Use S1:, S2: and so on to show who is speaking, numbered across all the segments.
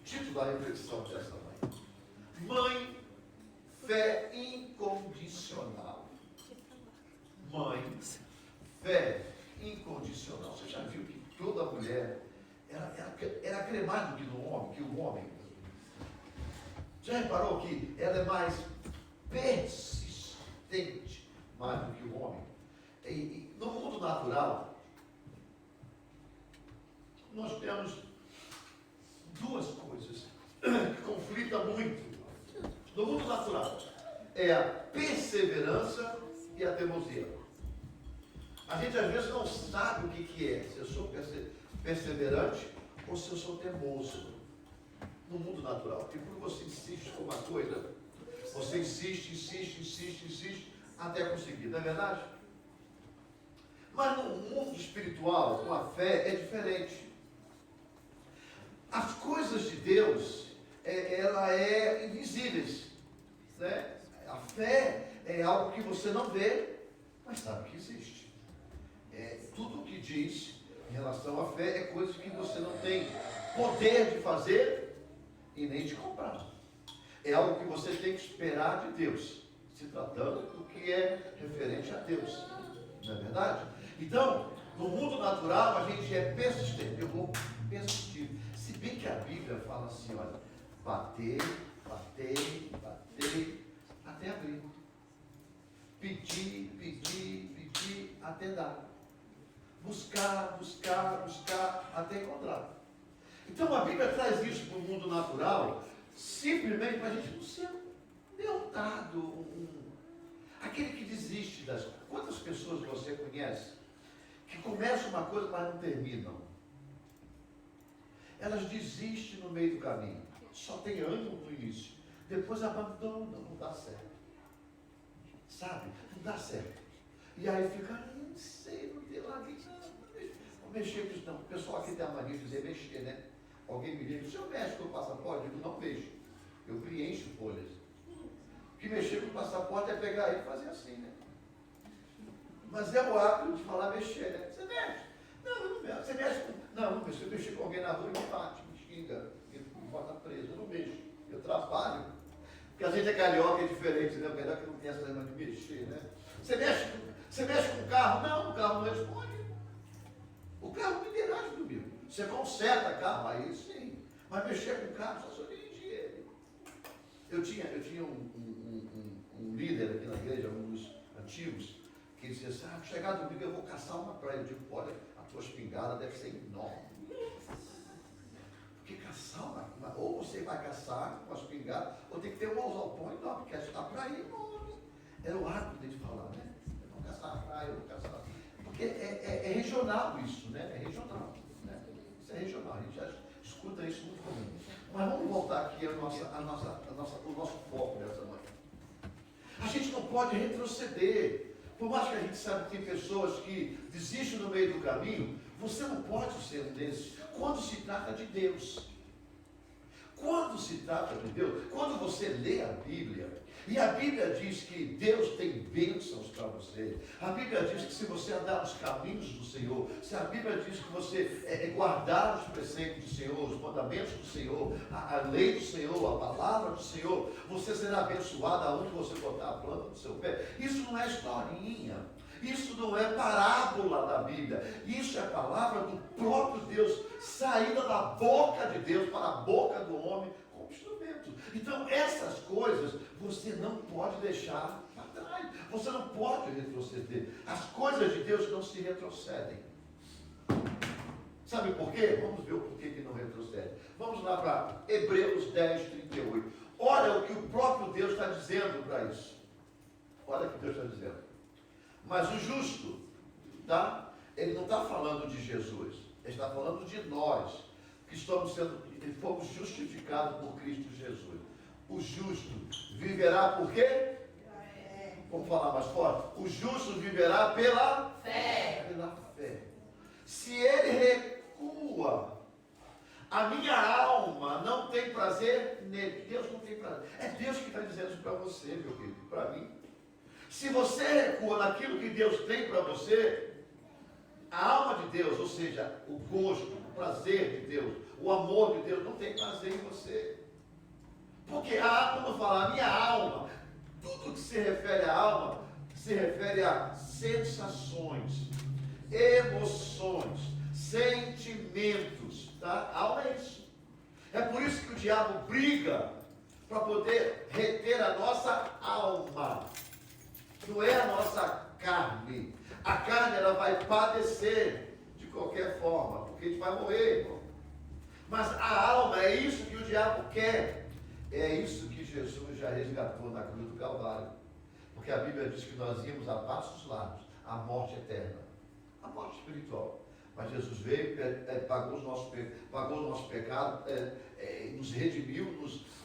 S1: título da reflexão desta manhã. Mãe, fé incondicional. Mãe, fé incondicional. Você já viu que toda mulher ela crê mais do que no homem, que o homem? Já reparou que ela é mais persistente mais do que o homem? E no mundo natural, nós temos duas coisas que conflitam muito no mundo natural. É a perseverança e a teimosia. A gente às vezes não sabe o que é, se eu sou perseverante ou se eu sou teimoso no mundo natural. Porque quando você insiste com uma coisa, você insiste até conseguir, não é verdade? Mas no mundo espiritual, com a fé, é diferente. As coisas de Deus, ela é invisíveis, né? A fé é algo que você não vê, mas sabe que existe. Tudo o que diz em relação à fé é coisa que você não tem poder de fazer e nem de comprar. É algo que você tem que esperar de Deus, se tratando do que é referente a Deus, não é verdade? Então, no mundo natural a gente é persistente. Eu vou persistir. Se bem que a Bíblia fala assim, olha, bater, até abrir. Pedir, até dar. Buscar, até encontrar. Então a Bíblia traz isso para o mundo natural, simplesmente para a gente não ser derrotado. Aquele que desiste das coisas. Quantas pessoas você conhece que começam uma coisa, mas não terminam? Elas desistem no meio do caminho. Só tem ânimo no início. Depois abandonam, não dá certo. Sabe? Não dá certo. E aí fica, não sei, não tem lá, vou mexer com isso não. O pessoal aqui tem a mania de dizer mexer, né? Alguém me diz, se eu mexo com o passaporte, eu digo, não mexo. Eu preencho folhas. O que mexer com o passaporte é pegar ele e fazer assim, né? Mas é o hábito de falar mexer, né? Você mexe. Não, eu não mexo. Você mexe com... Não mexo. Eu mexer com alguém na rua e me bate, me xinga, me bota preso. Eu não mexo. Eu trabalho. Porque a gente é carioca, é diferente, né? O melhor que não tem essa forma de mexer, né? Você mexe com o carro? Não, o carro não responde. O carro não interage comigo. Você conserta o carro, aí sim. Mas mexer com o carro, só se eu dirigir ele. Eu tinha um líder aqui na igreja, um dos antigos, que dizia assim, chegar domingo eu vou caçar uma praia. Eu digo, olha, a tua espingarda deve ser enorme. Porque caçar ou você vai caçar com a espingarda, ou tem que ter um alçapão enorme, porque a praia é enorme. Era o hábito de falar, né? Eu vou caçar a praia, eu vou caçar. Porque é regional isso, né? É regional. Né? Isso é regional, a gente já escuta isso muito comum. Mas vamos voltar aqui ao nosso foco dessa manhã. A gente não pode retroceder. Por mais que a gente saiba que tem pessoas que desistem no meio do caminho, você não pode ser um desses quando se trata de Deus. Quando se trata de Deus, quando você lê a Bíblia, e a Bíblia diz que Deus tem bênçãos para você, a Bíblia diz que se você andar nos caminhos do Senhor, se a Bíblia diz que você guardar os preceitos do Senhor, os mandamentos do Senhor, a lei do Senhor, a palavra do Senhor, você será abençoado aonde você botar a planta do seu pé. Isso não é historinha. Isso não é parábola da Bíblia, isso é a palavra do próprio Deus, saída da boca de Deus para a boca do homem como instrumento. Então essas coisas você não pode deixar para trás, você não pode retroceder. As coisas de Deus não se retrocedem. Sabe por quê? Vamos ver o porquê que não retrocede. Vamos lá para Hebreus 10, 38. Olha o que o próprio Deus está dizendo para isso. Olha o que Deus está dizendo. Mas o justo, tá? Ele não está falando de Jesus, ele está falando de nós, que fomos justificados por Cristo Jesus. O justo viverá por quê? Vamos falar mais forte? O justo viverá pela fé. Pela fé. Se ele recua, a minha alma não tem prazer nele. Deus não tem prazer. É Deus que está dizendo isso para você, meu querido, para mim. Se você recua naquilo que Deus tem para você, a alma de Deus, ou seja, o gosto, o prazer de Deus, o amor de Deus não tem prazer em você. Porque quando fala a minha alma, tudo que se refere à alma, se refere a sensações, emoções, sentimentos, tá? A alma é isso. É por isso que o diabo briga para poder reter a nossa alma. Não é a nossa carne. A carne, ela vai padecer de qualquer forma, porque a gente vai morrer, irmão. Mas a alma, é isso que o diabo quer. É isso que Jesus já resgatou na cruz do Calvário. Porque a Bíblia diz que nós íamos a passos largos, a morte eterna, a morte espiritual. Mas Jesus veio, pagou o nosso pecado, nos redimiu,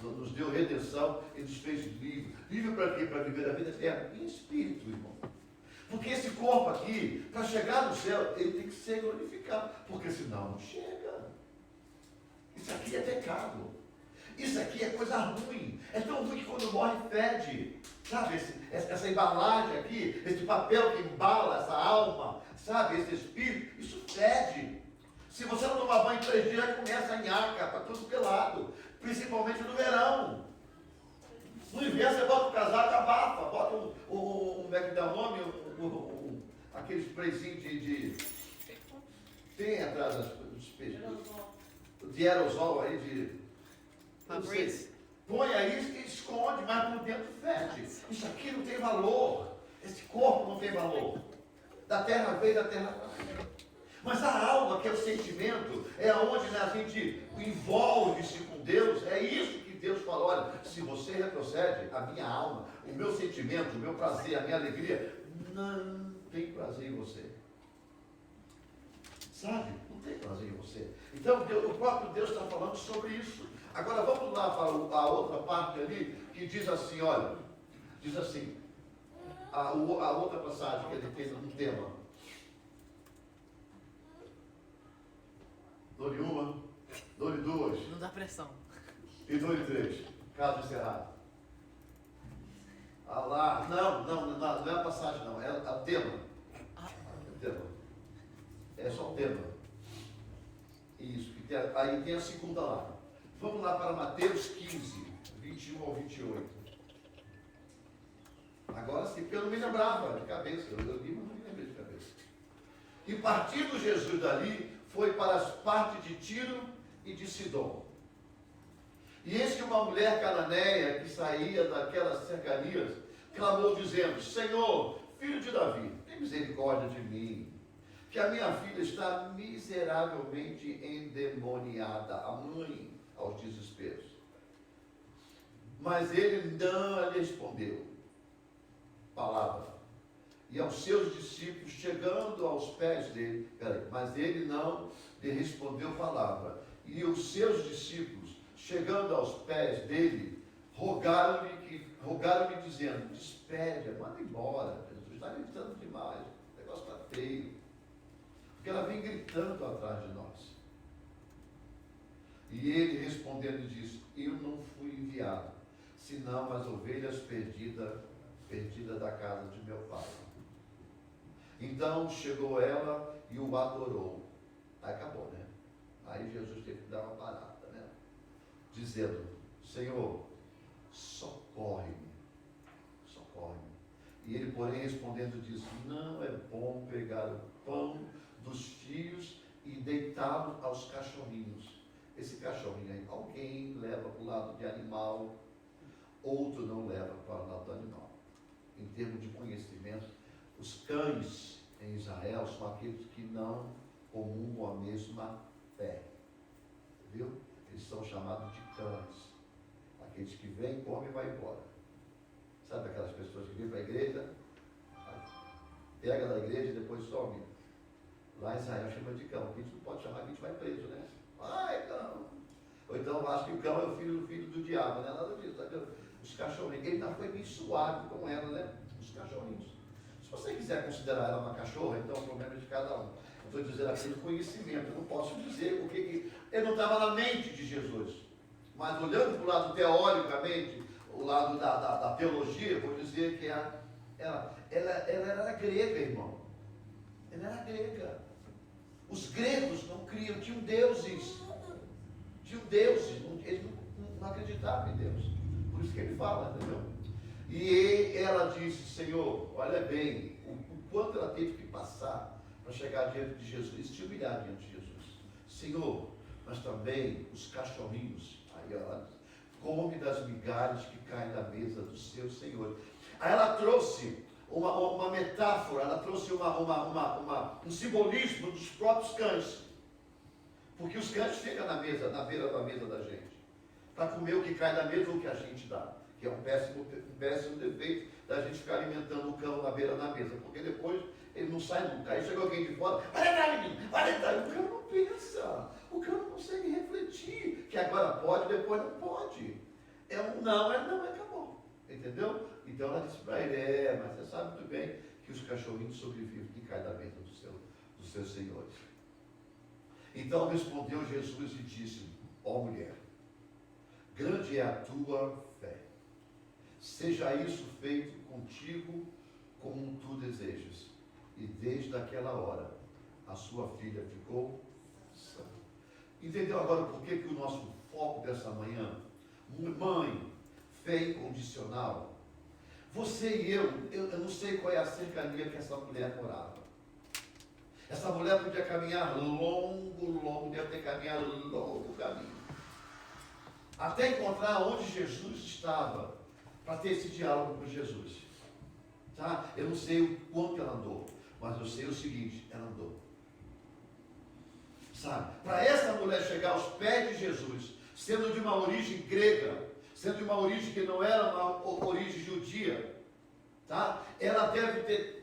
S1: nos deu redenção e nos fez livre. Livre para quê? Para viver a vida eterna em espírito, irmão. Porque esse corpo aqui, para chegar no céu, ele tem que ser glorificado. Porque senão não chega. Isso aqui é pecado. Isso aqui é coisa ruim. É tão ruim que quando morre fede. Sabe, essa embalagem aqui, esse papel que embala essa alma, sabe, esse espírito, isso fede. Se você não tomar banho 3 dias, já começa a nhaca para tudo que é lado. Principalmente no verão. No inverno você bota o casaco, abafa. Bota como é que dá o nome? Aquele sprayzinho de... Tem atrás dos peixes. De aerosol aí, de... Põe aí e esconde, mas por dentro fede. Isso aqui não tem valor. Esse corpo não tem valor. Da terra veio, da terra vai. Mas a alma, que é o sentimento, é onde, né, a gente envolve-se com Deus. É isso que Deus fala: olha, se você retrocede, a minha alma, o meu sentimento, o meu prazer, a minha alegria, não tem prazer em você. Sabe? Não tem prazer em você. Então, o próprio Deus está falando sobre isso. Agora vamos lá para a outra parte ali, que diz assim, olha, diz assim, a outra passagem que ele tem no tema. Dou-lhe uma, dou-lhe duas.
S2: Não dá pressão.
S1: E dou-lhe 3, caso encerrado. Ah lá, não é a passagem não, é o tema. É o tema. É só o tema. Isso, aí tem a segunda lá. Vamos lá para Mateus 15, 21 ao 28. Agora sim, porque eu não me lembrava de cabeça, eu li, mas não me lembrei de cabeça. E partindo Jesus dali, foi para as partes de Tiro e de Sidom. E eis que uma mulher cananeia que saía daquelas cercanias, clamou dizendo: Senhor, filho de Davi, tem misericórdia de mim, que a minha filha está miseravelmente endemoniada, a mãe aos desesperos. Mas ele não lhe respondeu palavra. E aos seus discípulos, chegando aos pés dele, mas ele não lhe respondeu palavra. E os seus discípulos, chegando aos pés dele, rogaram-lhe dizendo: despede, manda embora, Jesus está gritando demais, o negócio está feio. Porque ela vem gritando atrás de nós. E ele respondendo disse: eu não fui enviado, senão as ovelhas perdidas da casa de meu pai. Então chegou ela e o adorou. Aí acabou, né? Aí Jesus teve que dar uma parada, né? Dizendo: Senhor, socorre-me. Socorre-me. E ele, porém, respondendo, disse: não é bom pegar o pão dos filhos e deitá-lo aos cachorrinhos. Esse cachorrinho aí, alguém leva para o lado de animal, outro não leva para o lado do animal. Em termos de conhecimento, os cães em Israel são aqueles que não comungam a mesma fé. Viu? Eles são chamados de cães. Aqueles que vêm, comem e vão embora. Sabe aquelas pessoas que vêm para a igreja, pega da igreja e depois some? Lá em Israel chama de cão. A gente não pode chamar, que a gente vai preso, né? Ai, cão. Ou então acho que o cão é o filho do diabo, né? Nada disso, tá vendo? Os cachorrinhos. Ele não foi bem suave com ela, né? Os cachorrinhos. Se você quiser considerar ela uma cachorra, então o problema é de cada um. Eu estou dizendo aqui do conhecimento. Eu não posso dizer o que ele não estava na mente de Jesus. Mas olhando para o lado teoricamente, o lado da teologia, eu vou dizer que ela era grega, irmão. Ela era grega. Os gregos não criam, tinham deuses. Eles não acreditavam em Deus. Por isso que ele fala, entendeu? E ela disse, Senhor, olha bem, o quanto ela teve que passar para chegar diante de Jesus, e se humilhar diante de Jesus. Senhor, mas também os cachorrinhos, aí ela come das migalhas que caem da mesa do seu Senhor. Aí ela trouxe uma metáfora, ela trouxe um simbolismo dos próprios cães. Porque os cães ficam na beira da mesa da gente, para comer o que cai da mesa ou o que a gente dá. Que é um péssimo defeito da gente ficar alimentando o cão na beira da mesa, porque depois ele não sai nunca. Aí chega alguém de fora, vai entrar, menino, vai entrar. O cão não pensa, o cão não consegue refletir, que agora pode, depois não pode. É um não, acabou. Entendeu? Então ela disse para ele, mas você sabe muito bem que os cachorrinhos sobrevivem e caem da mesa dos seus senhores. Então respondeu Jesus e disse, ó mulher, grande é a tua fé. Seja isso feito contigo como tu desejas. E desde aquela hora, a sua filha ficou sã. Entendeu agora por que o nosso foco dessa manhã? Mãe, fé incondicional. Você e eu não sei qual é a cercania que essa mulher morava. Essa mulher podia caminhar deve ter caminhado longo caminho. Até encontrar onde Jesus estava, para ter esse diálogo com Jesus. Tá? Eu não sei o quanto ela andou, mas eu sei o seguinte, ela andou. Sabe? Para essa mulher chegar aos pés de Jesus, sendo de uma origem grega, sendo de uma origem que não era uma origem judia, tá? Ela deve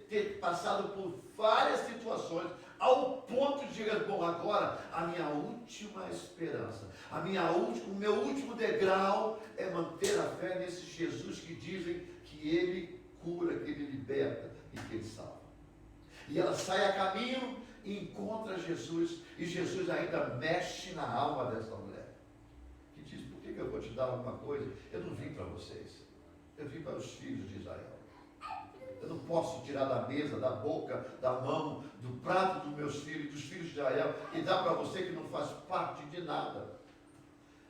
S1: ter passado por várias situações, ao ponto de dizer, bom, agora a minha última esperança, o meu último degrau é manter a fé nesse Jesus que dizem que ele cura, que ele liberta e que ele salva. E ela sai a caminho e encontra Jesus, e Jesus ainda mexe na alma dessa mulher, que diz, por que eu vou te dar alguma coisa? Eu não vim para vocês, eu vim para os filhos de Israel. Eu não posso tirar da mesa, da boca, da mão, do prato dos meus filhos, dos filhos de Israel, e dar para você que não faz parte de nada.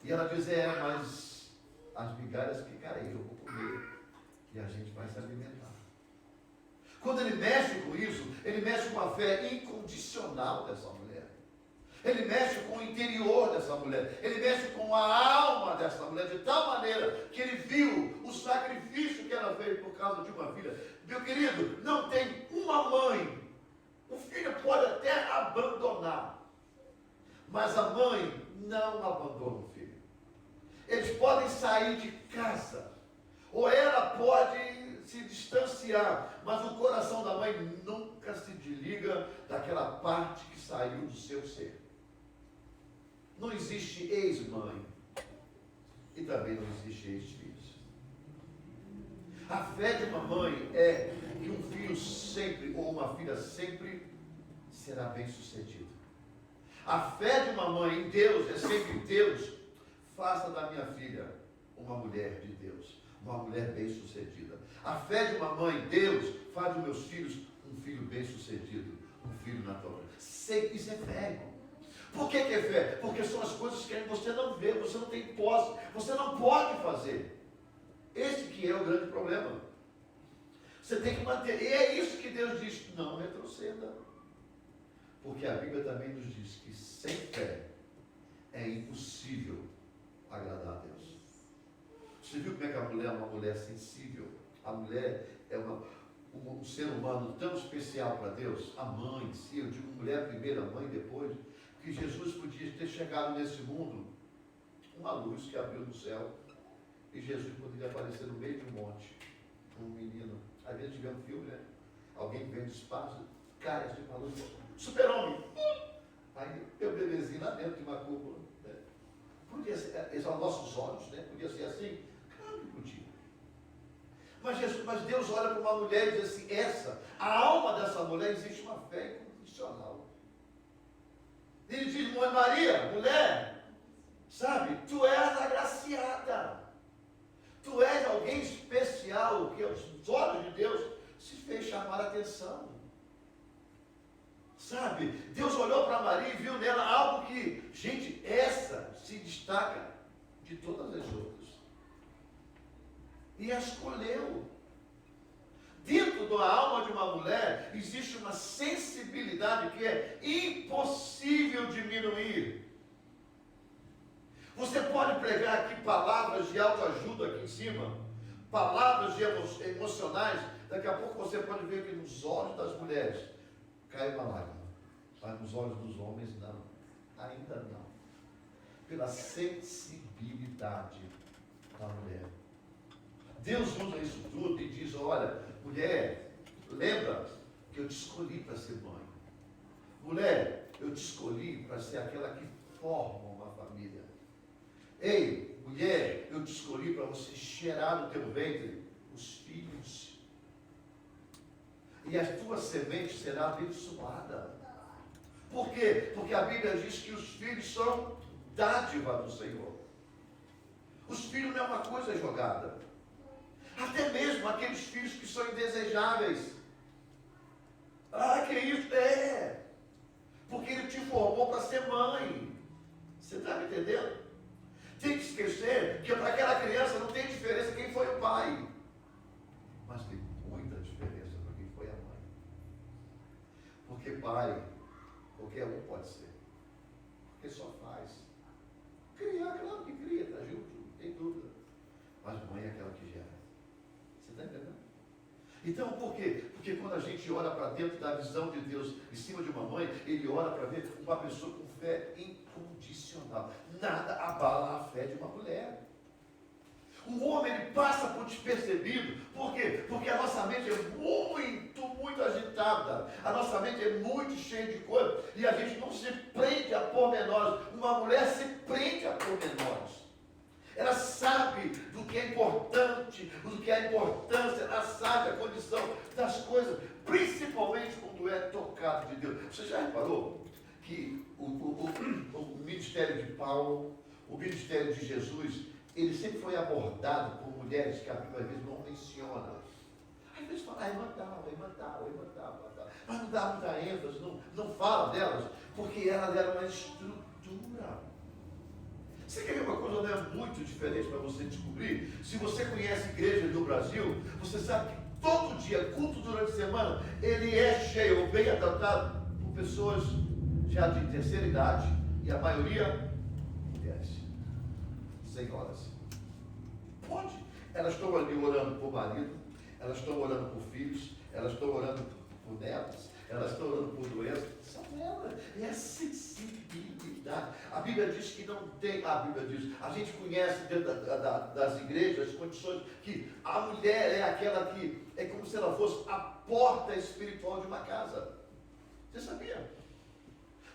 S1: E ela diz, mas as migalhas ficarem, eu vou comer, e a gente vai se alimentar. Quando ele mexe com isso, ele mexe com a fé incondicional dessa mulher. Ele mexe com o interior dessa mulher. Ele mexe com a alma dessa mulher, de tal maneira que ele viu o sacrifício que ela fez por causa de uma filha. Meu querido, não tem uma mãe. O filho pode até abandonar, mas a mãe não abandona o filho. Eles podem sair de casa, ou ela pode se distanciar, mas o coração da mãe nunca se desliga daquela parte que saiu do seu ser. Não existe ex-mãe e também não existe ex-filhos. A fé de uma mãe é que um filho sempre, ou uma filha sempre, será bem sucedido. A fé de uma mãe em Deus é sempre Deus, faça da minha filha uma mulher de Deus, uma mulher bem sucedida. A fé de uma mãe, Deus, faz dos meus filhos um filho bem sucedido, um filho na tua vida. Isso é fé, irmão. Por que é fé? Porque são as coisas que você não vê, você não tem posse, você não pode fazer. Esse que é o grande problema. Você tem que manter, e é isso que Deus diz, não retroceda. Porque a Bíblia também nos diz que sem fé é impossível agradar a Deus. Você viu como é que a mulher é uma mulher sensível? A mulher é um ser humano tão especial para Deus. A mãe, se eu digo mulher primeiro, a mãe depois, que Jesus podia ter chegado nesse mundo, uma luz que abriu no céu, e Jesus poderia aparecer no meio de um monte, um menino. Às vezes vê um filme, né? Alguém que vem do espaço, cai assim com a luz, super-homem. Aí tem o bebezinho lá dentro de uma cúpula. Né? Podia ser, esses são nossos olhos, né? Podia ser assim? Claro que podia. Mas Deus olha para uma mulher e diz assim, a alma dessa mulher, existe uma fé incondicional. Ele diz, mãe Maria, mulher, sabe, tu és agraciada. Tu és alguém especial, que aos olhos de Deus se fez chamar a atenção. Sabe, Deus olhou para Maria e viu nela algo que, gente, essa se destaca de todas as outras. E a escolheu. Dentro da alma de uma mulher existe uma sensibilidade que é impossível diminuir. Você pode pregar aqui palavras de autoajuda aqui em cima, palavras de emocionais, daqui a pouco você pode ver que nos olhos das mulheres cai uma lágrima, mas nos olhos dos homens não, ainda não, pela sensibilidade da mulher. Deus usa isso tudo e diz, olha, mulher, lembra que eu te escolhi para ser mãe. Mulher, eu te escolhi para ser aquela que forma uma família. Ei, mulher, eu te escolhi para você cheirar no teu ventre os filhos. E a tua semente será abençoada. Por quê? Porque a Bíblia diz que os filhos são dádiva do Senhor. Os filhos não é uma coisa jogada. Até mesmo aqueles filhos que são indesejáveis. Ah, que isso? É. Porque Ele te formou para ser mãe. Você está me entendendo? Tem que esquecer que para aquela criança não tem diferença quem foi o pai. Mas tem muita diferença para quem foi a mãe. Porque pai, qualquer um pode ser. Porque só faz. Criar, claro que cria, está junto, não tem dúvida. Mas mãe é aquela que gera. Você está entendendo? Então, por quê? Porque quando a gente olha para dentro da visão de Deus em cima de uma mãe, Ele olha para ver uma pessoa com fé incondicional. Nada abala a fé de uma mulher. O homem, ele passa por despercebido. Por quê? Porque a nossa mente é muito agitada. A nossa mente é muito cheia de coisas. E a gente não se prende a pormenores. Uma mulher se prende a pormenores. Ela sabe do que é importante, do que é a importância, ela sabe a condição das coisas, principalmente quando é tocado de Deus. Você já reparou que o ministério de Paulo, o ministério de Jesus, ele sempre foi abordado por mulheres que a Bíblia às vezes não menciona. Às vezes fala, irmã tal, mas não dá muita ênfase, não fala delas, porque ela era uma estrutura. Você quer ver uma coisa, não é muito diferente para você descobrir? Se você conhece igrejas do Brasil, você sabe que todo dia, culto durante a semana, ele é cheio, ou bem adaptado, por pessoas já de terceira idade, e a maioria, mulheres, senhoras. Pode. Elas estão ali orando por marido, elas estão orando por filhos, elas estão orando por netos, elas estão orando por doenças. São elas. É a sensibilidade. A Bíblia diz que não tem. A Bíblia diz. A gente conhece dentro das igrejas as condições que a mulher é aquela que é como se ela fosse a porta espiritual de uma casa. Você sabia?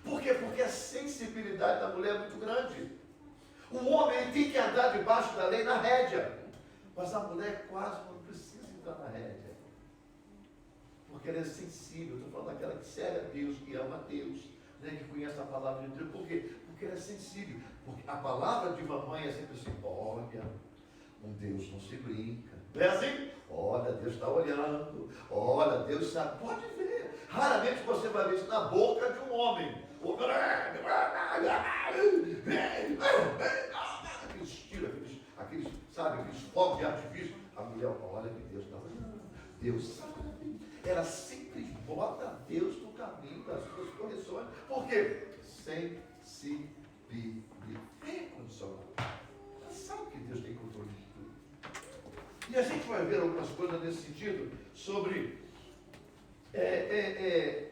S1: Por quê? Porque a sensibilidade da mulher é muito grande. O homem tem que andar debaixo da lei na rédea. Mas a mulher quase não precisa entrar na rédea. Porque ela é sensível. Estou falando daquela que serve a Deus, que ama a Deus, né, que conhece a palavra de Deus. Por quê? Porque ela é sensível. Porque a palavra de uma mãe é sempre assim, olha, com Deus não se brinca. Não é assim? Olha, Deus está olhando. Olha, Deus sabe. Pode ver. Raramente você vai ver isso na boca de um homem. Aqueles tiros, aqueles, sabe, aqueles fogos de artifício. A mulher, olha que Deus está olhando. Deus sabe. Ela sempre bota Deus no caminho das suas correções. Por quê? Sensibilidade. É condicional. Ela sabe que Deus tem controle de tudo. E a gente vai ver algumas coisas nesse sentido sobre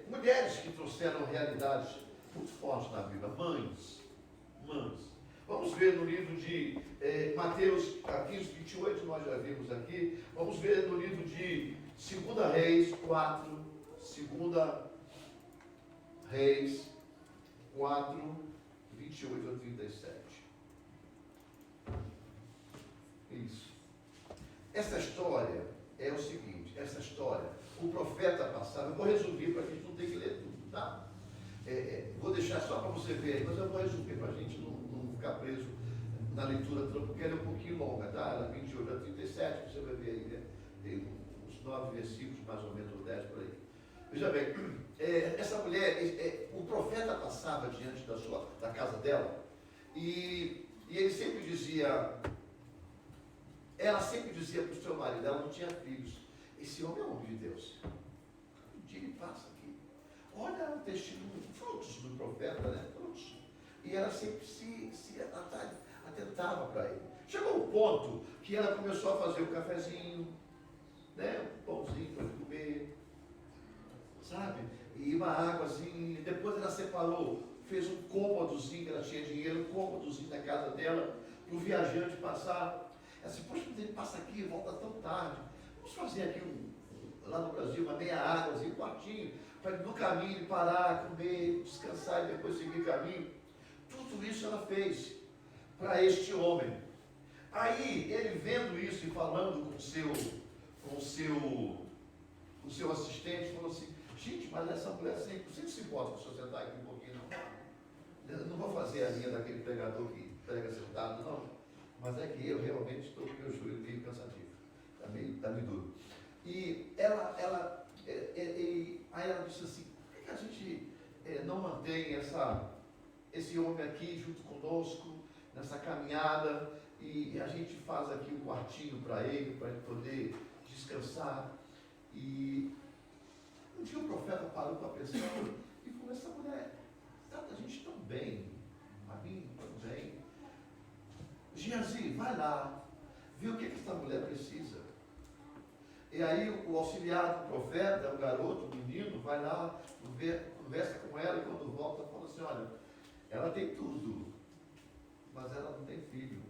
S1: mulheres que trouxeram realidades muito fortes na Bíblia. Mães. Vamos ver no livro de Mateus 15, 28, nós já vimos aqui. Vamos ver no livro de 2 Reis 4, 2 Reis 4, 28 a 37. Isso. Essa história é o seguinte, o profeta passava, eu vou resumir para que a gente não tenha que ler tudo, tá? Vou deixar só para você ver, mas eu vou resumir para a gente não ficar preso na leitura, porque ela é um pouquinho longa, tá? Ela é 28 a 37, você vai ver aí, né? Tem uns 9 versículos, mais ou menos, ou 10 por aí. Veja bem, essa mulher, o profeta passava diante da casa dela, e ele sempre dizia, ela sempre dizia para o seu marido, ela não tinha filhos, esse homem é um homem de Deus. Um dia ele passa aqui, olha o testemunho, frutos do profeta, né? Frutos. E ela sempre se atentava para ele. Chegou o ponto que ela começou a fazer o cafezinho, né? Um pãozinho para comer, sabe? E uma águazinha. Depois ela separou, fez um cômodozinho, ela tinha dinheiro, um cômodozinho na casa dela, para o viajante passar. Ela disse, poxa, ele passa aqui, volta tão tarde. Vamos fazer aqui lá no Brasil, uma meia águazinha, um quartinho, para no caminho ele parar, comer, descansar e depois seguir caminho. Tudo isso ela fez para este homem. Aí, ele vendo isso e falando com o seu assistente, falou assim, gente, mas essa mulher sempre se bota para sentar aqui um pouquinho, não. Eu não vou fazer a linha daquele pregador que prega sentado, não. Mas é que eu realmente estou com o meu joelho meio cansativo. Está meio duro. E aí ela disse assim, por que a gente não mantém esse homem aqui junto conosco, nessa caminhada, e a gente faz aqui um quartinho para ele poder descansar. E um dia o profeta parou para pensar e falou, essa mulher trata a gente tão bem, a mim tão bem. Geazi, vai lá, vê o que essa mulher precisa. E aí o auxiliar do profeta, o garoto, o menino, vai lá, conversa com ela e quando volta fala assim, olha, ela tem tudo, mas ela não tem filho.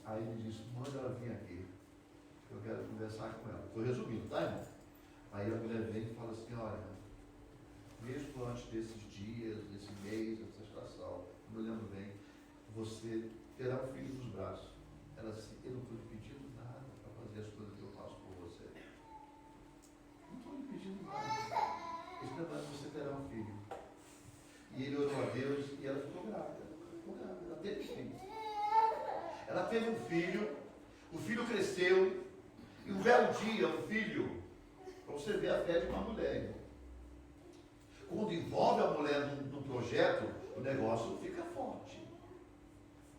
S1: Aí ele diz, manda ela vir aqui, que eu quero conversar com ela. Estou resumindo, tá, irmão? Aí a mulher vem e fala assim, olha, mesmo antes desses dias, desse mês, dessa estação, não me lembro bem, você terá um filho nos braços. Ela disse, eu não estou lhe pedindo nada para fazer as coisas que eu faço por você. Não estou lhe pedindo nada. Mas você terá um filho. E ele orou a Deus e ela ficou grávida. Ela teve um filho. Ela teve um filho, o filho cresceu, e um belo dia o filho, para você ver a fé de uma mulher, irmão. Quando envolve a mulher num projeto, o negócio fica forte.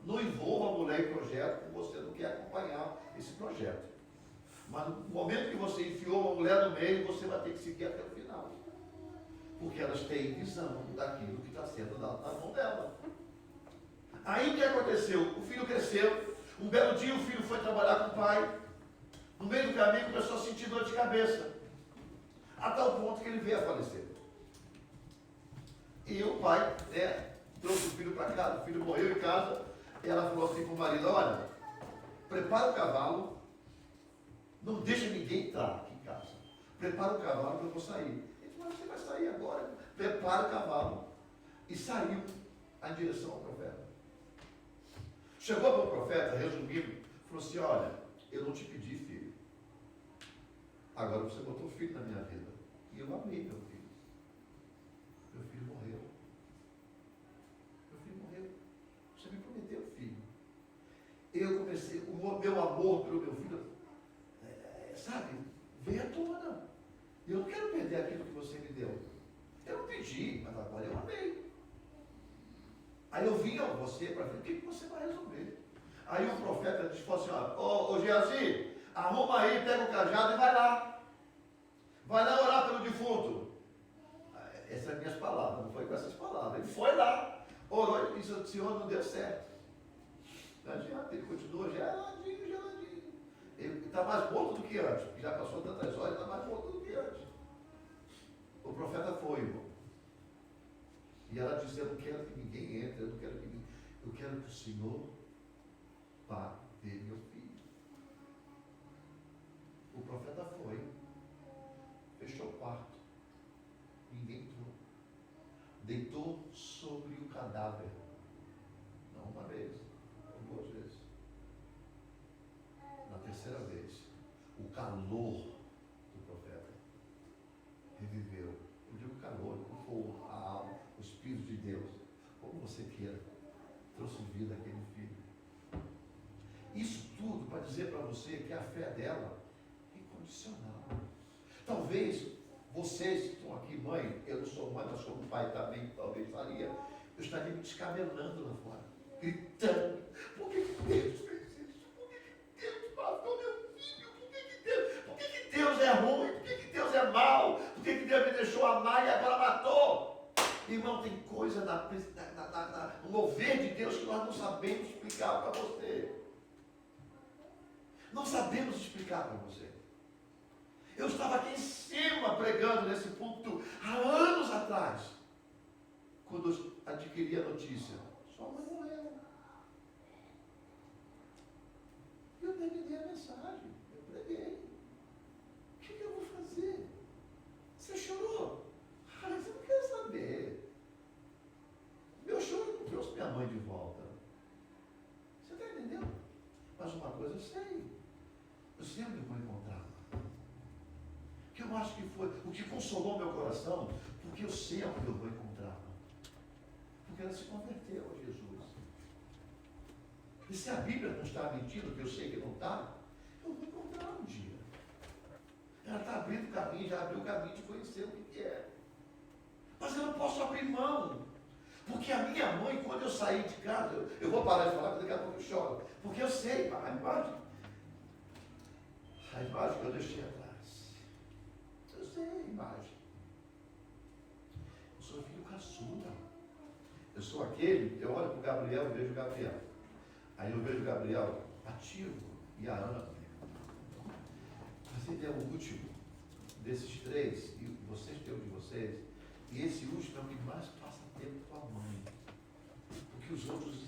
S1: Não envolva a mulher em projeto que você não quer acompanhar esse projeto. Mas no momento que você enfiou uma mulher no meio, você vai ter que seguir até o final. Porque elas têm visão daquilo que está sendo dado na mão dela. Aí o que aconteceu? O filho cresceu, um belo dia o filho foi trabalhar com o pai, no meio do caminho começou a sentir dor de cabeça, a tal ponto que ele veio a falecer. E o pai, trouxe o filho para casa, o filho morreu em casa, e ela falou assim para o marido, olha, prepara o cavalo, não deixa ninguém entrar aqui em casa, prepara o cavalo que eu vou sair. Ele falou, você vai sair agora, prepara o cavalo. E saiu em direção ao profeta. Chegou para o profeta, resumindo, falou assim, olha, eu não te pedi filho. Agora você botou filho na minha vida. E eu amei meu filho. Meu filho morreu. Meu filho morreu. Você me prometeu filho. Eu comecei, o meu amor pelo meu filho, sabe, veio à tona. Eu não quero perder aquilo que você me deu. Eu não pedi, mas agora eu amei. Aí eu vim a você para ver o que você vai resolver. Aí o profeta disse assim, ô Geazi, arruma aí, pega o cajado e vai lá. Vai lá orar pelo defunto. Essas são as minhas palavras, não foi com essas palavras. Ele foi lá, orou e disse, Senhor, não deu certo. Não adianta, ele continuou geladinho. Ele está mais morto do que antes, porque já passou tantas horas, está mais morto do que antes. O profeta foi, irmão. E ela disse, eu não quero que ninguém entre, eu quero que o Senhor vá ver meu filho. O profeta foi, fechou o quarto, ninguém entrou. Deitou sobre o cadáver, não uma vez, não 2 vezes. Na terceira vez, o calor do profeta reviveu. Eu digo calor, o fogo, a alma, o Espírito de Deus, como você queira, trouxe vida àquele filho. Isso tudo para dizer para você que a fé dela é incondicional. Talvez Vocês que estão aqui, mãe, eu não sou mãe, mas como pai também, talvez faria, eu estaria me descabelando lá fora, gritando, por que Deus fez isso? Por que Deus matou meu filho? Por que Deus é ruim? Por que Deus é mau? Por que Deus me deixou amar e agora matou? Irmão, tem coisa no mover de Deus que nós não sabemos explicar para você. Não sabemos explicar para você. Eu estava aqui em cima pregando nesse púlpito há anos atrás, quando eu adquiri a notícia. Sua mãe morreu. Eu terminei a mensagem, eu preguei. O que eu vou fazer? Você chorou? Ah, você não quer saber. Meu choro não trouxe minha mãe de volta. Você está entendendo? Mas uma coisa eu sei. Eu sempre vou encontrar. Que eu acho que foi o que consolou meu coração, porque eu sempre vou encontrar. Porque ela se converteu a Jesus. E se a Bíblia não está mentindo, que eu sei que não está, eu vou encontrar um dia. Ela está abrindo o caminho, já abriu o caminho de conhecer o que é. Mas eu não posso abrir mão. Porque a minha mãe, quando eu saí de casa, eu vou parar de falar, porque daqui a pouco eu choro. Porque eu sei, a imagem que eu deixei atrás. Eu sei a imagem. Eu sou filho caçula. Eu sou aquele, eu olho para o Gabriel e vejo o Gabriel. Aí eu vejo o Gabriel ativo e a Ana. Mas ele é o último desses três, e vocês têm um de vocês, e esse último é o que mais passa tempo com a mãe. Porque os outros,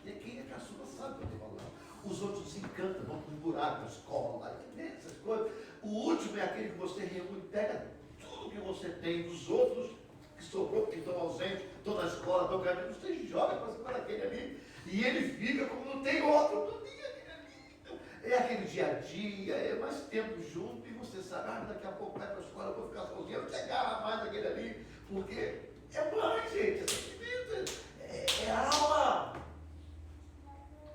S1: quem é caçula sabe o que eu estou falando. Os outros se encantam, vão para um buraco, na escola, essas coisas. O último é aquele que você reúne, pega tudo que você tem dos outros, que sobrou, que estão ausentes, estão na escola, estão caindo, você joga para cima daquele ali, e ele fica como não tem outro, não tem aquele ali. É aquele dia a dia, é mais tempo junto, e você sabe, daqui a pouco vai para a escola, eu vou ficar sozinho, eu não quero agarrar mais daquele ali, porque é mãe, gente, é sentimento, é alma.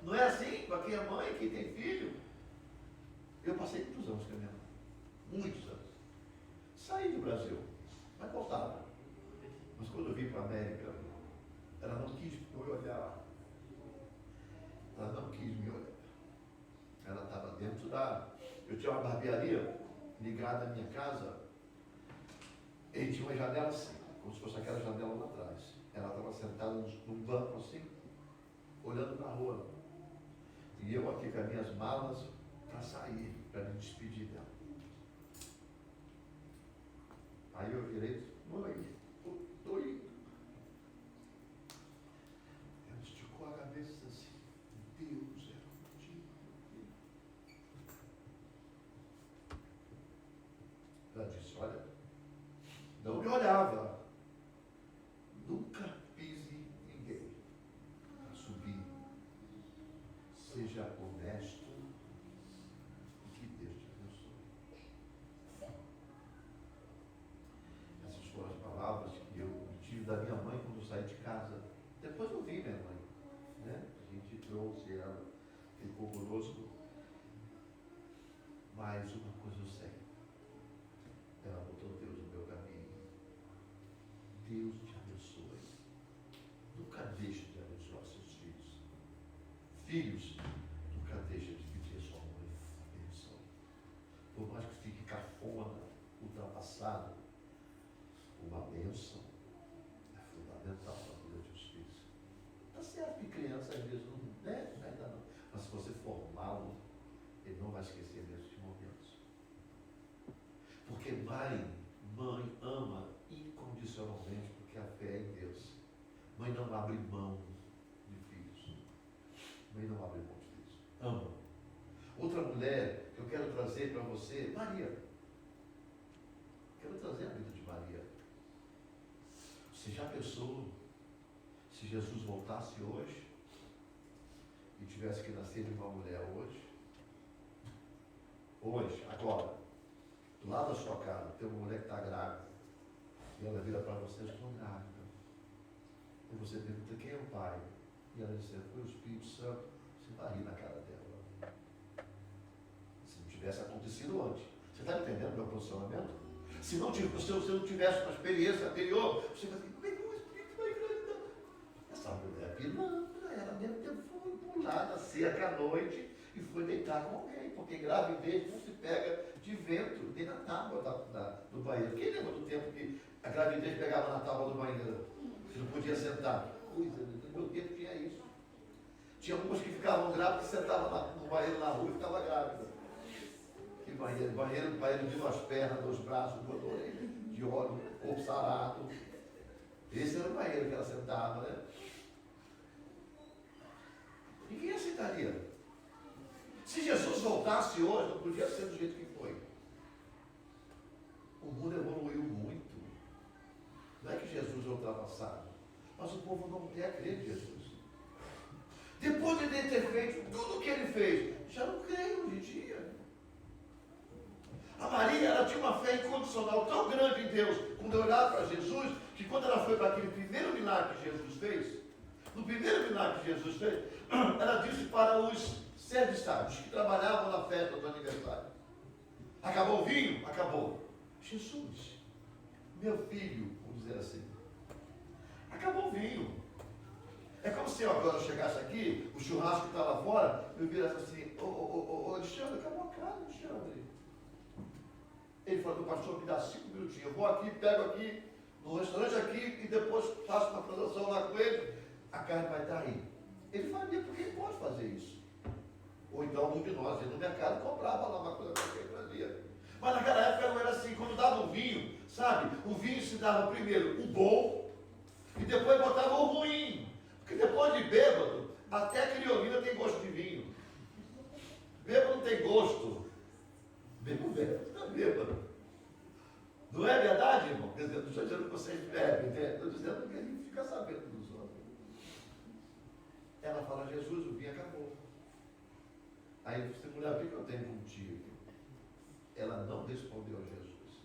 S1: Não é assim com quem é mãe, quem tem filho? Eu passei muitos anos com a minha mãe. Muitos anos. Saí do Brasil, mas voltava. Mas quando eu vim para a América, ela não quis me olhar. Ela não quis me olhar. Ela estava dentro da... Eu tinha uma barbearia ligada à minha casa. E tinha uma janela assim, como se fosse aquela janela lá atrás. Ela estava sentada num banco assim, olhando para a rua. E eu aqui com as minhas malas para sair, para me despedir dela. Aí eu virei, mãe, estou indo. Ela esticou a cabeça assim, Deus é contigo. Ela disse, olha, não me olhava. Nunca pise ninguém. A subir. Seja honesto e que Deus te abençoe. Essas foram as palavras que eu tive da minha mãe quando eu saí de casa. Depois eu vi minha mãe, né? A gente trouxe ela, ficou conosco. Mas uma coisa eu sei. Ela botou Deus no meu caminho. Deus te abençoe. Nunca deixe de abençoar seus filhos. Filhos, nunca deixa de pedir a sua mãe abençoe. Por mais que fique cafona, ultrapassado, uma bênção é fundamental para a vida dos filhos. Está certo que criança às vezes não deve, ainda não. Mas se você formá-lo, ele não vai esquecer desses momentos. Porque mãe ama incondicionalmente, porque a fé é em Deus. Mãe não abre mão de filhos. Mãe não abre mão de filhos. Ama. Outra mulher que eu quero trazer para você, Maria. Quero trazer a vida de Maria. Você já pensou se Jesus voltasse hoje e tivesse que nascer de uma mulher hoje? Hoje, agora, do lado da sua casa, tem uma mulher que está grávida. E ela vira para você, eu estou grávida. E você pergunta, quem é o pai? E ela diz, foi o Espírito Santo. Você vai rir na cara dela. Se não tivesse acontecido antes. Você está entendendo o meu posicionamento? Se você não tivesse uma experiência anterior, você vai dizer, como é que o Espírito vai engravidar? Essa mulher pilantra, ela deve ter foi pular na cerca à noite e foi deitar com alguém, porque gravidez não se pega de vento, nem na tábua do banheiro. Quem lembra do tempo que a gravidez pegava na tábua do banheiro? Você não podia sentar. No meu tempo tinha isso. Tinha algumas que ficavam grávidas, que sentavam no banheiro na rua e ficava grávida. Que banheiro de duas pernas, dois braços, duas orelhas, de óleo, corpo sarado. Esse era o banheiro que ela sentava, né? Ninguém aceitaria. Se Jesus voltasse hoje, não podia ser do jeito que foi. O mundo evoluiu muito. Não é que Jesus é ultrapassado, mas o povo não quer crer em Jesus. Depois de ele ter feito tudo o que ele fez, já não creem hoje em dia. A Maria, ela tinha uma fé incondicional tão grande em Deus, quando eu olhava para Jesus, que quando ela foi para aquele primeiro milagre que Jesus fez, no primeiro milagre que Jesus fez, ela disse para os serviçados que trabalhavam na festa do aniversário: acabou o vinho? Acabou. Jesus, meu filho, vamos dizer assim, acabou o vinho. É como se eu agora chegasse aqui, o churrasco que está lá fora, eu virasse assim: ô Alexandre, acabou a carne, Alexandre. Ele falou: pastor, me dá 5 minutinhos, eu vou aqui, pego aqui, no restaurante aqui, e depois faço uma transação lá com ele, a carne vai estar aí. Ele faria porque ele pode fazer isso. Ou então um de nós ia no mercado, comprava lá uma coisa que ele fazia. Mas naquela época não era assim. Quando dava o vinho, sabe, o vinho se dava primeiro o bom e depois botava o ruim. Porque depois de bêbado, até a criolina tem gosto de vinho. Bêbado não tem gosto. Bêbado está bêbado. Não é verdade, irmão? Quer dizer, não estou dizendo que vocês bebem, né? Estou dizendo que a gente fica sabendo dos outros. Ela fala: Jesus, o vinho acabou. Aí você, mulher, o que eu tenho contigo? Ela não respondeu a Jesus.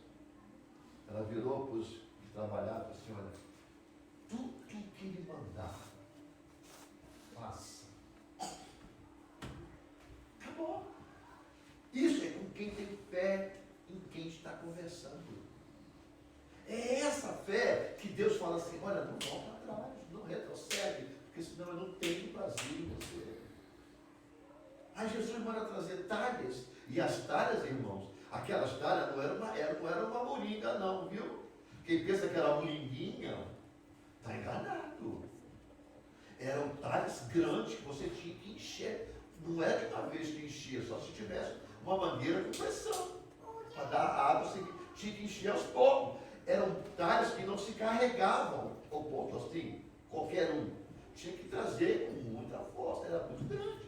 S1: Ela virou para os que trabalhavam e disse: olha, tudo que ele mandar, faça. Acabou. Isso é com quem tem fé em quem está conversando. É essa fé que Deus fala assim: olha, não volta atrás, não retrocede, porque senão eu não tenho prazer em você. Aí Jesus manda trazer talhas, e as talhas, irmãos, aquelas talhas não era uma moringa não, viu? Quem pensa que era moringuinha, está enganado. Eram talhas grandes que você tinha que encher. Não é de uma vez que enchia, só se tivesse uma mangueira com pressão. Para dar água, você tinha que encher aos poucos. Eram talhas que não se carregavam, ao ponto assim, qualquer um. Tinha que trazer com muita força, era muito grande.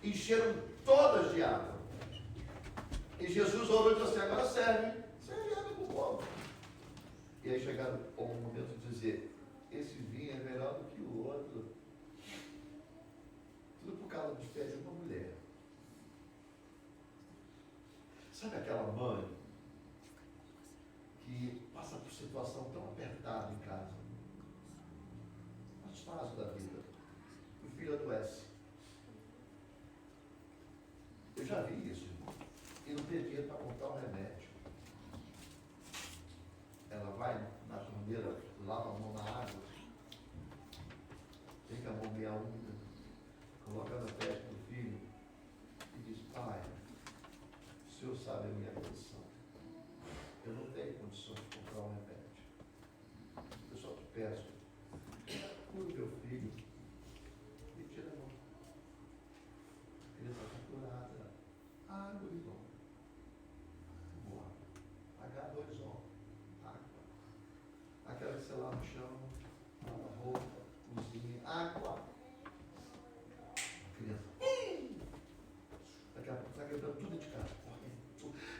S1: Encheram todas de água. E Jesus orou e disse assim: agora serve água para o povo. E aí chegaram ao momento de dizer: esse vinho é melhor do que o outro. Tudo por causa dos pés de uma mulher. Sabe aquela mãe que passa por situação tão apertada em casa, mais fácil da vida, o filho adoece. Eu já vi isso, irmão. E não tem dinheiro para comprar um remédio. Ela vai na torneira, lava a mão na água, tem que a mão meia úmida, coloca na testa do filho e diz: pai, o senhor sabe a minha condição. Eu não tenho condições de comprar um remédio. Eu só te peço, cura o meu filho e tira a mão. Ele está curada. Água, irmão. Boa. H2O. Água. Aquela que você lava no chão, lava roupa, cozinha. Água. Criança. Daqui a pouco está quebrando tudo de casa.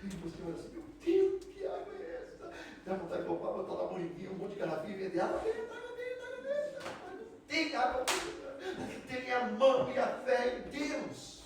S1: E você olha assim: meu Deus, que água é essa? Dá vontade de comprar, botar lá moringuinha, um monte de garrafinha e vender água. Tem água. Tem a mão e a fé em Deus.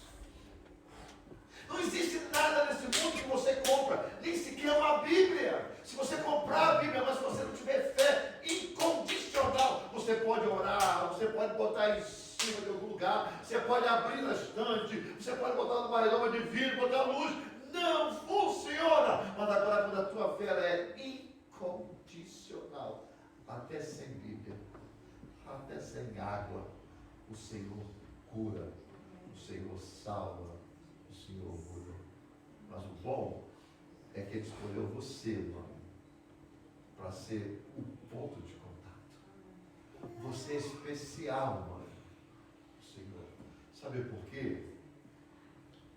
S1: Não existe nada nesse mundo que você compra, nem sequer uma Bíblia. Se você comprar a Bíblia, mas se você não tiver fé incondicional, você pode orar, você pode botar em cima de algum lugar, você pode abrir na estante, você pode botar numa redoma de vidro, botar luz. não funciona. Mas agora, quando a tua fé ela é incondicional, até sem Bíblia, até sem água, o Senhor cura, o Senhor salva, o Senhor muda. Mas o bom é que Ele escolheu você, mãe, para ser o ponto de contato. Você é especial, mãe, Senhor. Sabe por quê?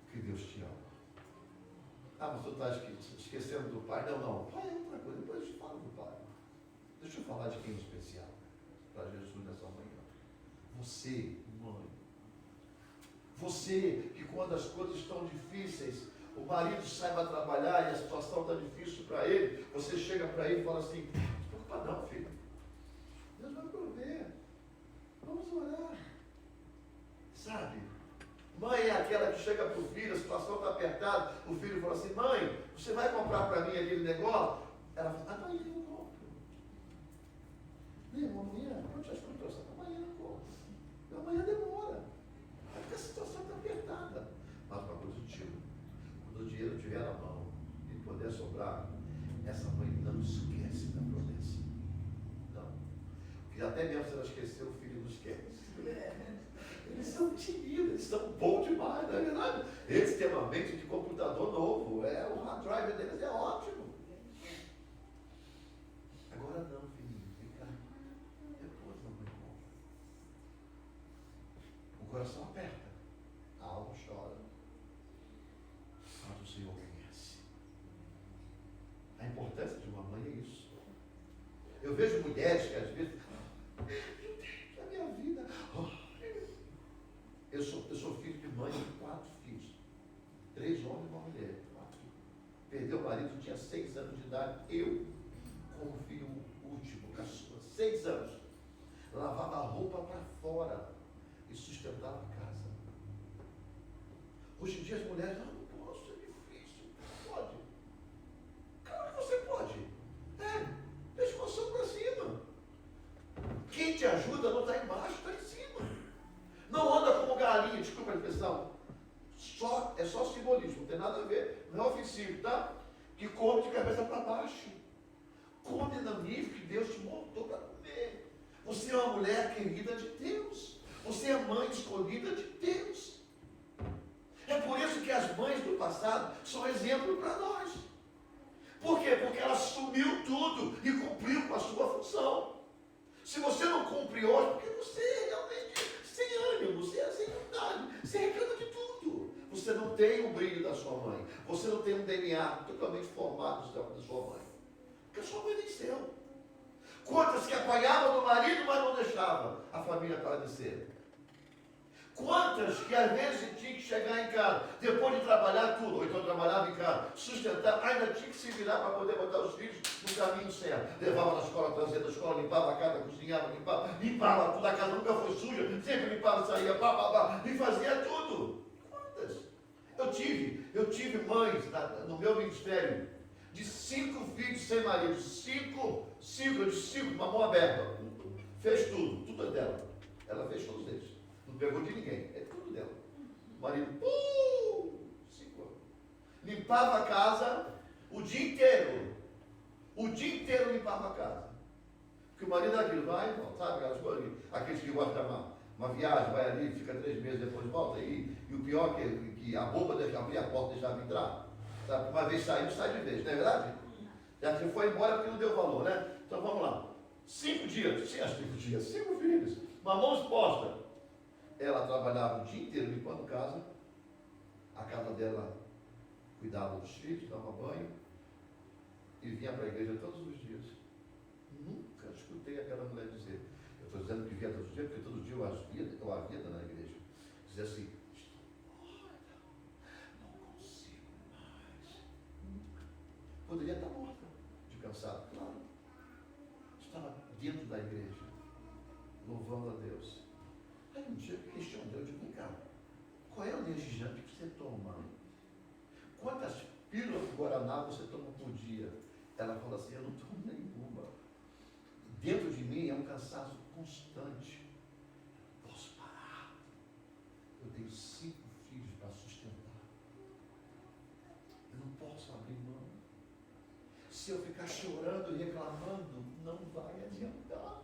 S1: Porque Deus te ama. Ah, mas tu está esquecendo do Pai? Não, não. O Pai é outra coisa. Depois eu te falo do Pai. Deixa eu falar de quem é especial para Jesus nessa manhã. Você, mãe. Você que quando as coisas estão difíceis, o marido sai para trabalhar e a situação está difícil para ele, você chega para ele e fala assim, não se preocupa não, filho. Deus vai prover. Vamos orar. Sabe? Mãe é aquela que chega para o filho, a situação está apertada, o filho fala assim, mãe, você vai comprar para mim aquele negócio? Ela fala, amanhã eu compro. Amanhã, eu te escuto, amanhã eu compro. Amanhã demora. É porque a situação está apertada. Mas uma coisa eu digo, quando o dinheiro estiver na mão e puder sobrar, essa mãe não esquece da promessa. Não. Porque até mesmo se ela esquecer, o filho não esquece. Eles são tímidos, eles são bons demais, não é verdade? Eles têm uma mente de computador novo, o hard drive deles é ótimo. Agora não, filhinho, fica. Depois não me compra. O coração aperta, a alma chora. Mas o Senhor conhece. A importância de uma mãe é isso. Eu vejo mulheres que às vezes, meu Deus, a minha vida. Eu sou filho de mãe de 4 filhos. 3 homens e uma mulher. 4. Perdeu o marido, tinha 6 anos de idade. Eu, como filho último, caçula, 6 anos. Lavava a roupa para fora e sustentava a casa. Hoje em dia as mulheres, não posso, é difícil. Pode. Claro que você pode. Deixa o coração para cima. Quem te ajuda não está embaixo, está em cima. Não anda como galinha, desculpa a expressão. É só simbolismo, não tem nada a ver. Não é ofensivo, tá? Que come de cabeça para baixo. Come no nível que Deus te montou para comer. Você é uma mulher querida de Deus. Você é mãe escolhida de Deus. É por isso que as mães do passado são exemplo para nós. Por quê? Porque ela assumiu tudo e cumpriu com a sua função. Se você não cumpre hoje, porque você realmente sem ânimo, sem vontade, você reclama de tudo. Você não tem o brilho da sua mãe. Você não tem um DNA totalmente formado da sua mãe. Porque a sua mãe venceu. Quantas que apanhavam do marido, mas não deixavam a família padecer. Quantas que às vezes tinha que chegar em casa, depois de trabalhar tudo, ou então trabalhava em casa, sustentar, ainda tinha que se virar para poder botar os filhos no caminho certo. Levava na escola, trazia da escola, limpava a casa, cozinhava, limpava tudo, a casa nunca foi suja, sempre limpava, saía, e fazia tudo. Quantas? Eu tive mães no meu ministério, de 5 filhos sem marido, 5, eu disse 5, uma mão aberta, fez tudo é dela. Ela fez todos eles. Não pegou de ninguém, é tudo dela. O marido, 5 anos. Limpava a casa o dia inteiro. O dia inteiro limpava a casa. Porque o marido é aquilo, vai e volta, sabe? Aqueles que gostam de uma viagem, vai ali, fica 3 meses, depois volta. E o pior é que a boba deixa abrir a porta e deixava entrar. Sabe? Uma vez saiu, sai de vez, não é verdade? Já que foi embora porque não deu valor, né? Então vamos lá. 5 dias, 5 dias, 5 filhos, uma mão exposta. Ela trabalhava o dia inteiro limpando casa, a casa dela cuidava dos filhos, dava banho, e vinha para a igreja todos os dias. Nunca escutei aquela mulher dizer, eu estou dizendo que vinha todos os dias, porque todo dia eu a via na igreja, dizer assim, estou morta, não consigo mais. Poderia estar morta, de cansado, claro. Estava dentro da igreja, louvando a Deus. Aí um dia eu questionei, eu digo, vem cá, qual é o energizante que você toma? Quantas pílulas de Guaraná você toma por dia? Ela fala assim, eu não tomo nenhuma. Dentro de mim é um cansaço constante. Posso parar. Eu tenho 5 filhos para sustentar. Se eu ficar chorando e reclamando, não vai adiantar.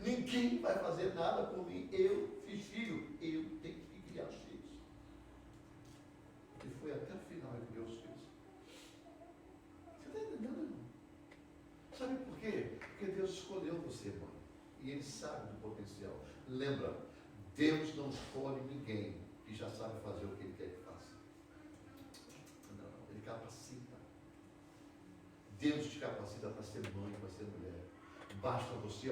S1: Ninguém vai fazer nada por mim. Eu fiz filho, eu tenho que criar os filhos. E foi até o final que criou os filhos. Você está entendendo, irmão? Sabe por quê? Porque Deus escolheu você, mãe. E Ele sabe do potencial. Lembra, Deus não escolhe ninguém que já sabe fazer o que Ele quer que faça. Não, Ele capacita. Deus te capacita para ser mãe, para ser mulher. Basta você,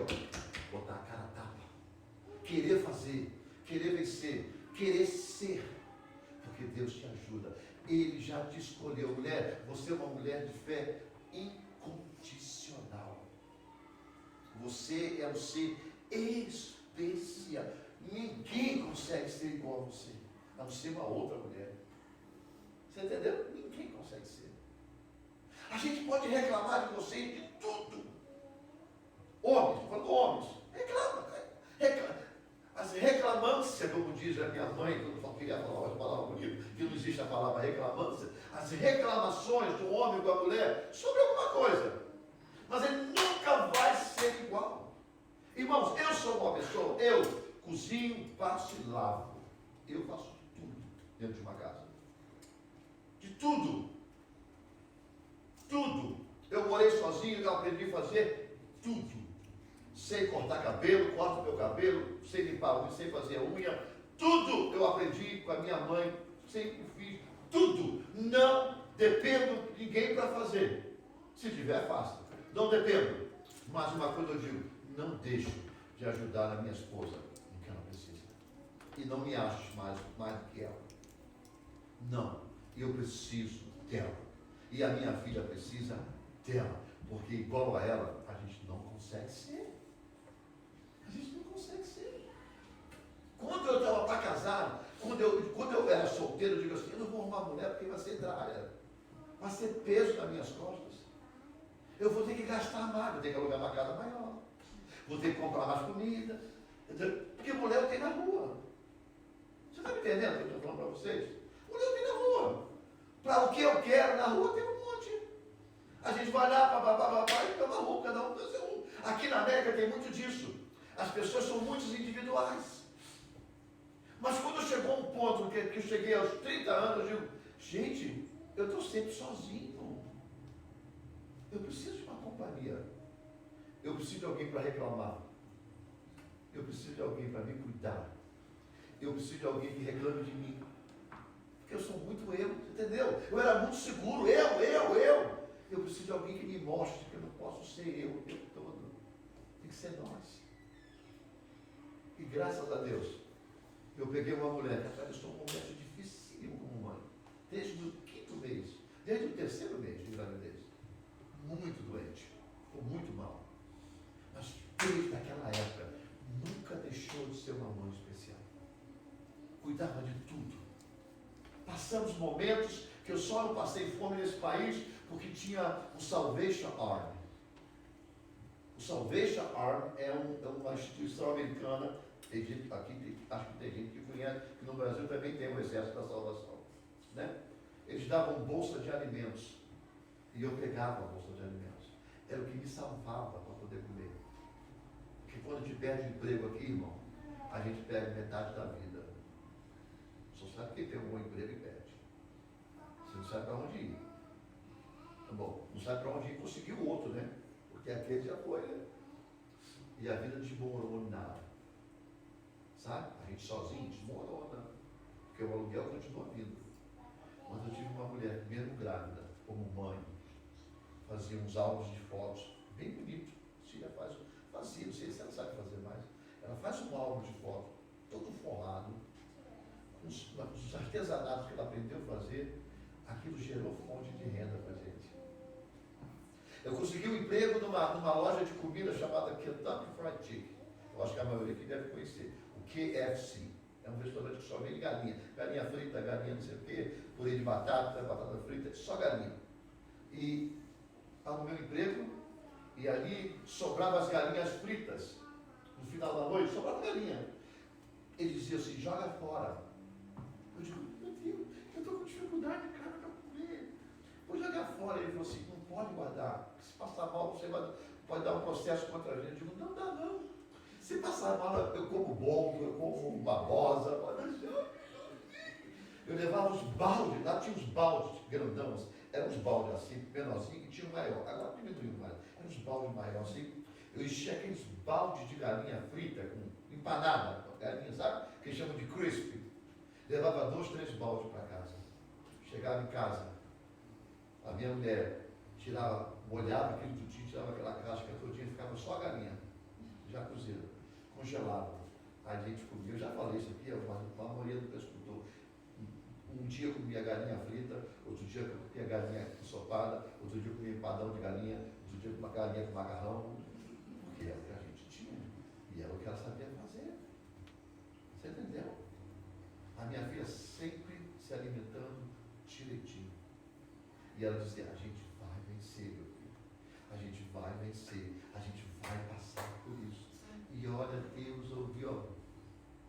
S1: botar a cara a tapa. Querer fazer, querer vencer, querer ser. Porque Deus te ajuda. Ele já te escolheu. Mulher, você é uma mulher de fé incondicional. Você é um ser especial. Ninguém consegue ser igual a você, a não ser uma outra mulher. Você entendeu? Ninguém consegue ser. A gente pode reclamar de você de tudo. Homens, estou falando homens, reclama. As reclamâncias, como diz a minha mãe, quando eu queria falar uma palavra bonita, que não existe a palavra reclamância, as reclamações do homem com a mulher sobre alguma coisa. Mas ele nunca vai ser igual. Irmãos, eu sou uma pessoa, eu cozinho, passo e lavo. Eu faço tudo dentro de uma casa. De tudo. Tudo. Eu morei sozinho, eu aprendi a fazer tudo. Sei cortar cabelo, corto meu cabelo, sei limpar unha, sei fazer unha. Tudo eu aprendi com a minha mãe, sempre fiz. Tudo. Não dependo de ninguém para fazer. Se tiver, faça. Não dependo. Mas uma coisa eu digo, não deixo de ajudar a minha esposa no que ela precisa. E não me acho mais do que ela. Não. Eu preciso dela. E a minha filha precisa dela. Porque igual a ela, a gente não consegue ser. A gente não consegue ser. Quando eu estava para casar, quando eu era solteiro, eu digo assim, eu não vou arrumar mulher porque vai ser dralha. Vai ser peso nas minhas costas. Eu vou ter que gastar mais, vou ter que alugar uma casa maior. Vou ter que comprar mais comida. Porque mulher eu tenho na rua. Você está me entendendo o que eu estou falando para vocês? Mulher eu tenho na rua. Para o que eu quero na rua tem um monte. A gente vai lá, e pega uma rua, cada um tem seu um. Aqui na América tem muito disso. As pessoas são muito individuais. Mas quando chegou um ponto que eu cheguei aos 30 anos, eu digo, gente, eu estou sempre sozinho. Eu preciso de uma companhia. Eu preciso de alguém para reclamar. Eu preciso de alguém para me cuidar. Eu preciso de alguém que reclame de mim. Porque eu sou muito eu, entendeu? Eu era muito seguro, eu. Eu preciso de alguém que me mostre que eu não posso ser eu o tempo todo. Tem que ser nós. E graças a Deus, eu peguei uma mulher que atravessou um momento dificílimo como mãe. Desde o 5º mês, desde o 3º mês de gravidez. Muito doente, ficou muito mal. Mas desde aquela época, nunca deixou de ser uma mãe especial. Cuidava de tudo. Passamos momentos que eu só não passei fome nesse país porque tinha o Salvation Army. O Salvation Army é uma instituição americana. Aqui acho que tem gente que conhece, que no Brasil também tem o Exército da Salvação. Né? Eles davam bolsa de alimentos. E eu pegava a bolsa de alimentos. Era o que me salvava para poder comer. Porque quando a gente perde emprego aqui, irmão, a gente perde metade da vida. Só sabe quem tem um bom emprego e perde. Você não sabe para onde ir. Tá bom, não sabe para onde ir conseguir o outro, né? Porque aquele já foi, né? E a vida desmorona. Sabe? A gente sozinho desmorona. Porque o aluguel continua vindo. Mas eu tive uma mulher, mesmo grávida, como mãe, fazia uns álbuns de fotos bem bonitos. Cília fazia, não sei se ela sabe fazer mais. Ela faz um álbum de fotos, todo forrado, os artesanatos que ela aprendeu a fazer. Aquilo gerou fonte de renda para a gente. Eu consegui um emprego numa loja de comida chamada Kentucky Fried Chicken. Eu acho que a maioria aqui deve conhecer. O KFC. É um restaurante que só vende galinha. Galinha frita, galinha não sei o quê, purê de batata frita, só galinha. E estava no meu emprego, e ali sobravam as galinhas fritas. No final da noite, sobrava galinha. Ele dizia assim, joga fora. Eu digo, meu Deus, eu estou com dificuldade, cara, para comer. Vou jogar fora. Ele falou assim, não pode guardar. Se passar mal, você pode dar um processo contra a gente. Eu digo, não dá não. Se passar mal, eu como bom, eu como babosa. Eu levava os baldes, lá tinha os baldes grandões, eram uns baldes assim, menorzinhos, e tinha um maior. Agora diminuiu mais, eram uns baldes maiores assim. Eu enchia aqueles baldes de galinha frita, com empanada, galinha, sabe? Que eles chamam de crispy. Levava 2, 3 baldes para casa. Chegava em casa, a minha mulher tirava, molhava aquele tutinho, tirava aquela casca todinha, ficava só a galinha, já cozida, congelava. Aí a gente comia, eu já falei isso aqui, a maioria do pessoal escutou. Um dia eu comia galinha frita, outro dia eu comia galinha ensopada, outro dia eu comia empadão de galinha, outro dia eu comia galinha com macarrão, porque era o que a gente tinha, e era o que ela sabia fazer. Você entendeu? A minha filha sempre se alimentando direitinho. E ela dizia, a gente vai vencer, meu filho. A gente vai vencer. A gente vai passar por isso. E olha, Deus ouviu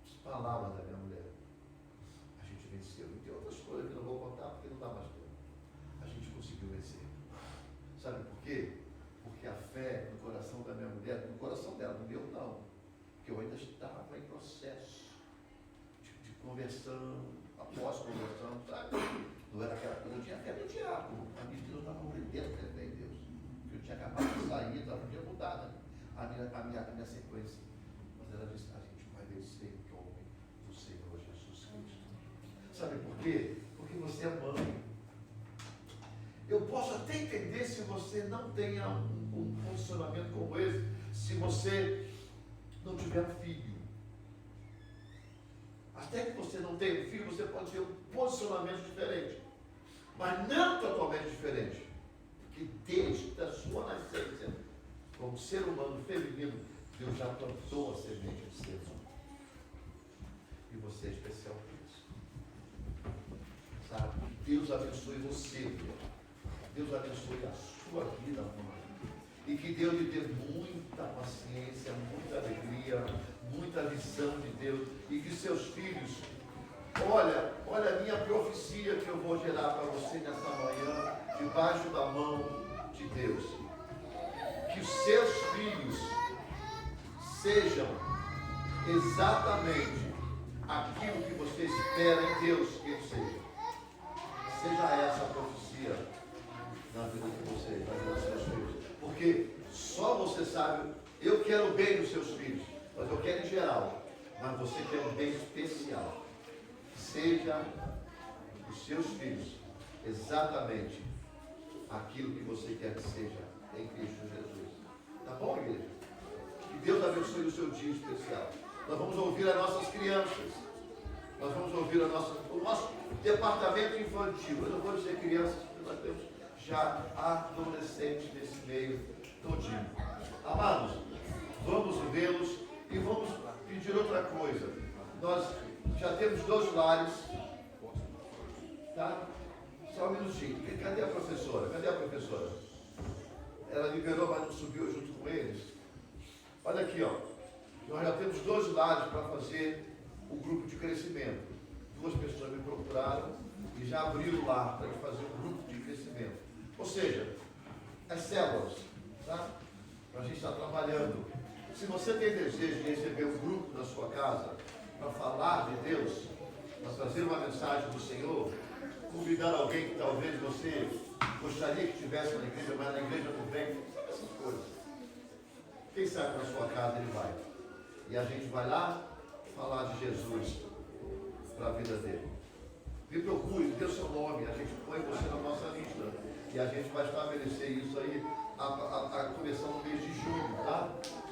S1: as palavras da minha mulher. A gente venceu. E tem outras coisas que eu não vou contar porque não dá mais tempo. A gente conseguiu vencer. Sabe por quê? Porque a fé no coração da minha mulher, no coração dela, no meu não. Porque eu ainda estava em processo de conversão, após conversão, sabe? Não era aquela coisa, eu tinha fé no diabo. A minha vida estava aprendendo a fé em Deus. Porque eu tinha acabado de sair, então podia mudar, né? a minha sequência. Mas ela disse, a gente vai vencer em nome do Senhor Jesus Cristo. Sabe por quê? Porque você é mãe. Eu posso até entender se você não tenha um posicionamento como esse, se você não tiver um filho. Até que você não tenha um filho, você pode ter um posicionamento diferente. Mas não totalmente diferente. Porque desde a sua nascença, como ser humano feminino, Deus já plantou a semente de ser humano. E você é especial por isso. Sabe? Deus abençoe você, Deus. Deus abençoe a sua vida, mãe. E que Deus lhe dê muita paciência, muita alegria, muita visão de Deus. E que seus filhos, olha a minha profecia que eu vou gerar para você nessa manhã, debaixo da mão de Deus. Que os seus filhos sejam exatamente aquilo que você espera em Deus que eles sejam. Seja essa a profecia na vida de vocês, na vida dos seus filhos. Porque só você sabe, eu quero o bem dos seus filhos, mas eu quero em geral, mas você quer um bem especial. Seja os seus filhos exatamente aquilo que você quer que seja em Cristo Jesus. Tá bom, igreja? Que Deus abençoe o seu dia especial. Nós vamos ouvir as nossas crianças. Nós vamos ouvir o nosso departamento infantil. Eu não vou dizer crianças, porque nós temos já adolescentes nesse meio todinho. Amados, vamos vê-los e vamos pedir outra coisa. Nós já temos 2 lares, tá? Só um minutinho. Cadê a professora? Cadê a professora? Ela liberou, mas não subiu junto com eles. Olha aqui, ó. Nós já temos 2 lares para fazer o grupo de crescimento. 2 pessoas me procuraram e já abriram lá para fazer o grupo de crescimento. Ou seja, as células, tá? A gente está trabalhando. Se você tem desejo de receber um grupo na sua casa para falar de Deus, para trazer uma mensagem do Senhor, convidar alguém que talvez você gostaria que estivesse na igreja, mas na igreja não vem, sabe essas coisas. Quem sabe na sua casa ele vai. E a gente vai lá falar de Jesus para a vida dele. Me procure, dê o seu nome, a gente põe você na nossa lista. E a gente vai estabelecer isso aí, começando no mês de junho, tá?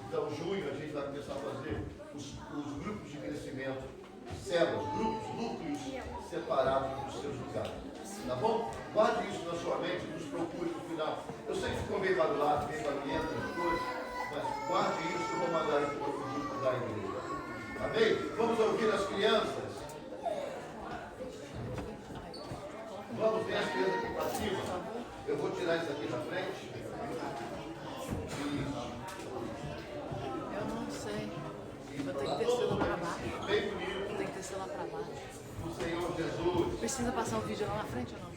S1: Então, junho, a gente vai começar a fazer os grupos de crescimento, células, grupos, núcleos separados dos seus lugares. Tá bom? Guarde isso na sua mente, nos procure no final. Eu sei que ficou meio barulhado, meio barulhento as coisas, mas guarde isso que eu vou mandar isso para o grupo da igreja. Amém? Vamos ouvir as crianças. Vamos ver as crianças aqui para cima. Eu vou tirar isso aqui na frente.
S2: Eu não sei. Vou ter que descer lá para baixo.
S1: Bem bonito.
S2: Vou ter que descer lá para baixo.
S1: O Senhor Jesus.
S2: Precisa passar o vídeo lá na frente ou não?